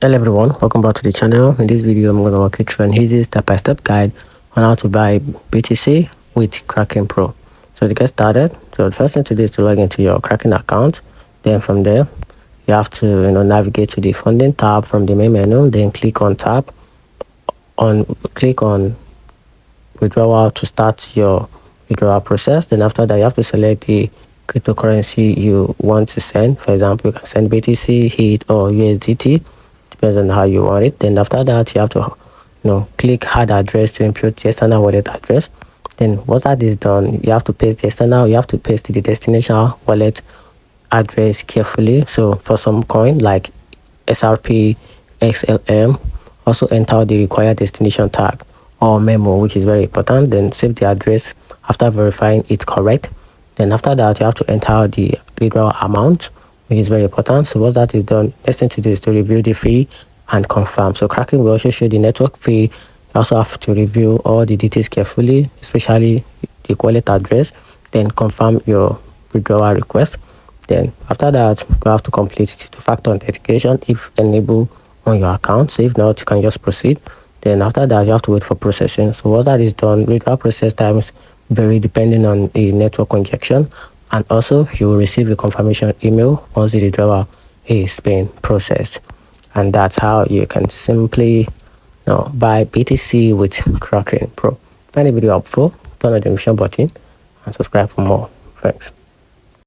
Hello everyone, welcome back to the channel. In this video I'm going to walk you through an easy step-by-step guide on how to buy BTC with Kraken Pro. So to get started, so the first thing to do is to log into your Kraken account. Then from there you have to navigate to the funding tab from the main menu, then click on withdrawal to start your withdrawal process. Then after that you have to select the cryptocurrency you want to send. For example, you can send BTC, HEAT or USDT, depends on how you want it. Then after that you have to click add address to input the external wallet address. Then once that is done, you have to paste the destination wallet address carefully. So for some coin like SRP, XLM, also enter the required destination tag or memo, which is very important. Then save the address after verifying it correct. Then after that you have to enter the withdrawal amount, which is very important. So once that is done, next thing to do is to review the fee and confirm. So Kraken will also show the network fee. You also have to review all the details carefully, especially the wallet address, then confirm your withdrawal request. Then after that you have to complete two-factor authentication if enabled on your account. So if not, you can just proceed. Then after that you have to wait for processing. So once that is done, withdrawal process times vary depending on the network congestion, and also you will receive a confirmation email once the withdrawal is being processed. And that's how you can simply buy BTC with Kraken Pro. Find the video helpful, turn on the notification button and subscribe for more. Thanks.